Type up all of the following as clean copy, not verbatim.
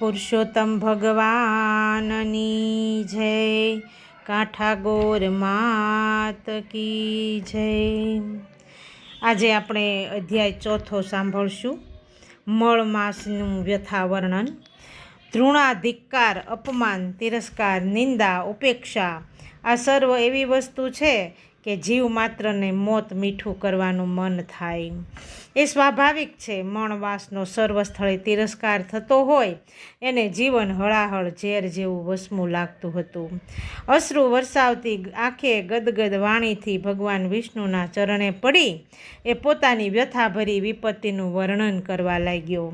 પુરુષોત્તમ ભગવાનની જય, કાંઠા ગોર માત કી જય। આજે આપણે અધ્યાય ચોથો સાંભળશું, મળ માસનું વ્યથા વર્ણન। ધૃણાધિકાર, અપમાન, તિરસ્કાર, નિંદા, ઉપેક્ષા આ સર્વ એવી વસ્તુ છે કે જીવ માત્રને મોત મીઠું કરવાનું મન થાય। એ સ્વાભાવિક છે। મણવાસનો સર્વ સ્થળે તિરસ્કાર થતો હોય એને જીવન હળાહળ ઝેર જેવું વસમું લાગતું હતું। અશ્રુ વરસાવતી આંખે ગદગદ વાણીથી ભગવાન વિષ્ણુના ચરણે પડી એ પોતાની વ્યથાભરી વિપત્તિનું વર્ણન કરવા લાગ્યો।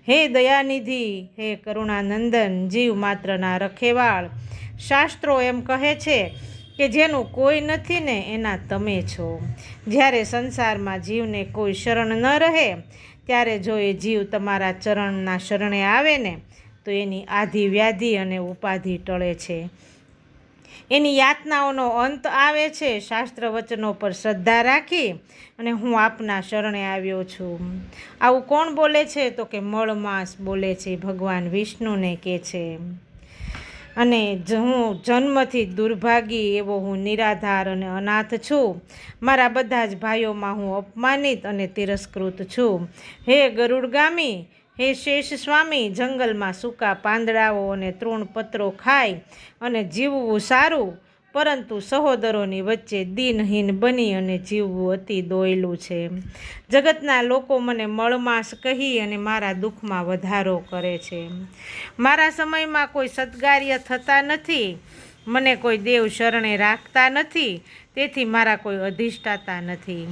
હે દયાનિધિ, હે કરુણાનંદન, જીવ માત્રના રખેવાળ, શાસ્ત્રો એમ કહે છે કે જેનું કોઈ નથી ને એના તમે છો। જ્યારે સંસારમાં જીવને કોઈ શરણ ન રહે ત્યારે જો એ જીવ તમારા ચરણના શરણે આવે ને તો એની આધિ વ્યાધિ અને ઉપાધિ ટળે છે, એની યાતનાઓનો અંત આવે છે। શાસ્ત્ર વચનો પર શ્રદ્ધા રાખી અને હું આપના શરણે આવ્યો છું। આવું કોણ બોલે છે? તો કે મળમાસ બોલે છે, ભગવાન વિષ્ણુને કહે છે। અને હું જન્મથી દુર્ભાગી એવો હું નિરાધાર અને અનાથ છું। મારા બધા જ ભાઈઓમાં હું અપમાનિત અને તિરસ્કૃત છું। હે ગરુડગામી, હે શેષ સ્વામી, જંગલમાં સૂકા પાંદડાઓ અને તૃણપત્રો ખાઈ અને જીવવું સારું, પરંતુ સહોદરોની વચ્ચે દિનહીન બની અને જીવવું અતિ દોયલું છે। જગતના લોકો મને મળમાસ કહી અને મારા દુઃખમાં વધારો કરે છે। મારા સમયમાં કોઈ સત્કાર્ય થતા નથી, મને કોઈ દેવ શરણે રાખતા નથી, તેથી મારા કોઈ અધિષ્ઠાતા નથી।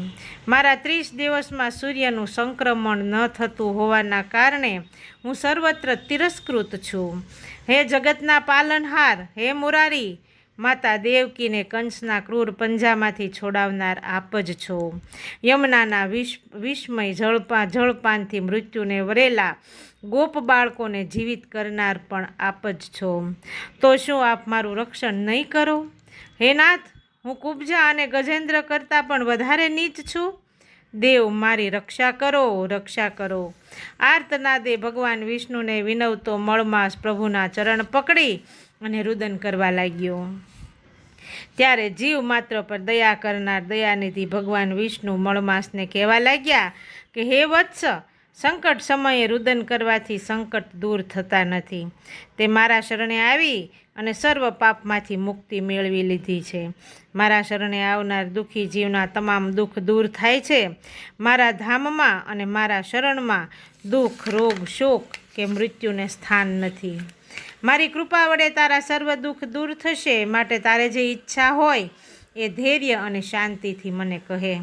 મારા 30 દિવસમાં સૂર્યનું સંક્રમણ ન થતું હોવાના કારણે હું સર્વત્ર તિરસ્કૃત છું। હે જગતના પાલનહાર, હે મુરારી, માતા દેવકીને કંસના ક્રૂર પંજામાંથી છોડાવનાર આપ જ છો। યમુનાના વિસ્મય જળપાનથી મૃત્યુને વરેલા ગોપ બાળકોને જીવિત કરનાર પણ આપ જ છો। તો શું આપ મારું રક્ષણ નહીં કરો? હે નાથ, હું કુબજા અને ગજેન્દ્ર કરતાં પણ વધારે નીચ છું। દેવ, મારી રક્ષા કરો, રક્ષા કરો। આર્તનાદે ભગવાન વિષ્ણુને વિનવતો મળમાસ પ્રભુના ચરણ પકડી અને રુદન કરવા લાગ્યો। ત્યારે જીવ માત્ર પર દયા કરનાર દયાનિધિ ભગવાન વિષ્ણુ મળમાસને કહેવા લાગ્યા કે હે વત્સ, સંકટ સમયે રુદન કરવાથી સંકટ દૂર થતા નથી। તે મારા શરણે આવી અને સર્વ પાપમાંથી મુક્તિ મેળવી લીધી છે। મારા શરણે આવનાર દુઃખી જીવના તમામ દુઃખ દૂર થાય છે। મારા ધામમાં અને મારા શરણમાં દુઃખ, રોગ, શોક કે મૃત્યુને સ્થાન નથી। મારી કૃપા વડે તારા સર્વ દુઃખ દૂર થશે, માટે તારે જે ઈચ્છા હોય એ ધૈર્ય અને શાંતિથી મને કહે।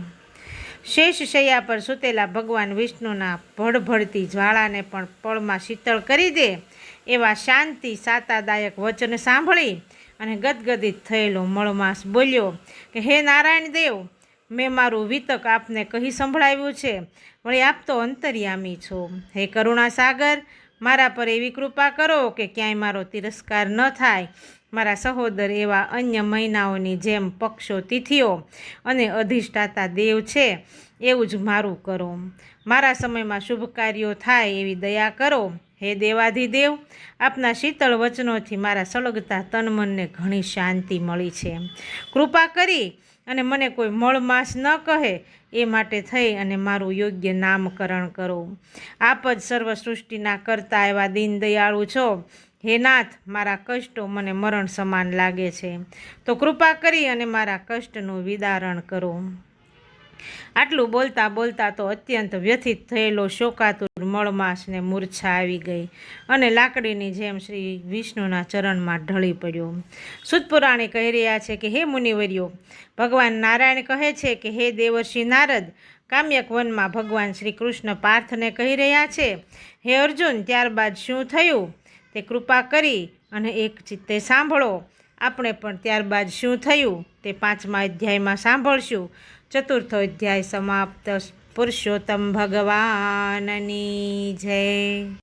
શેષ શૈયા પર સૂતેલા ભગવાન વિષ્ણુના ભડભડતી જ્વાળાને પણ પળમાં શીતળ કરી દે એવા શાંતિ સાતાદાયક વચન સાંભળી અને ગદગદિત થયેલો મળમાસ બોલ્યો કે હે નારાયણ દેવ, મેં મારું વિતક આપને કહી સંભળાવ્યું છે, વળી આપ તો અંતર્યામી છો। હે કરુણા સાગર, મારા પર એવી કૃપા કરો કે ક્યાંય મારો તિરસ્કાર ન થાય। મારા સહોદર એવા અન્ય મહિનાઓની જેમ પક્ષો, તિથિઓ અને અધિષ્ઠાતા દેવ છે એવું જ મારું કરો। મારા સમયમાં શુભ કાર્યો થાય એવી દયા કરો। હે દેવાધિદેવ, આપના શીતળ વચનોથી મારા સળગતા તન મનને ઘણી શાંતિ મળી છે। કૃપા કરી અને મને કોઈ મળમાસ ન કહે એ માટે થઈ અને મારું યોગ્ય નામકરણ કરો। આપ જ સર્વ સૃષ્ટિના કરતા એવા દીનદયાળુ છો। હે નાથ, મારા કષ્ટો મને મરણ સમાન લાગે છે, તો કૃપા કરી અને મારા કષ્ટનું વિદારણ કરો। આટલું બોલતા બોલતા તો અત્યંત વ્યથિત થયેલો શોકાતુર મળમાસને મૂર્છા આવી ગઈ અને લાકડીની જેમ શ્રી વિષ્ણુના ચરણમાં ઢળી પડ્યો। સુતપુરાણી કહી રહ્યા છે કે હે મુનિવર્યો, ભગવાન નારાયણ કહે છે કે હે દેવર્ષિ નારદ, કામ્યક વનમાં ભગવાન શ્રી કૃષ્ણ પાર્થને કહી રહ્યા છે, હે અર્જુન, ત્યારબાદ શું થયું તે કૃપા કરી અને એક ચિત્તે સાંભળો। આપણે પણ ત્યારબાદ શું થયું તે 5મા અધ્યાયમાં સાંભળશું। ચતુર્થો અધ્યાય સમાપ્ત। પુરુષોત્તમ ભગવાનની જય।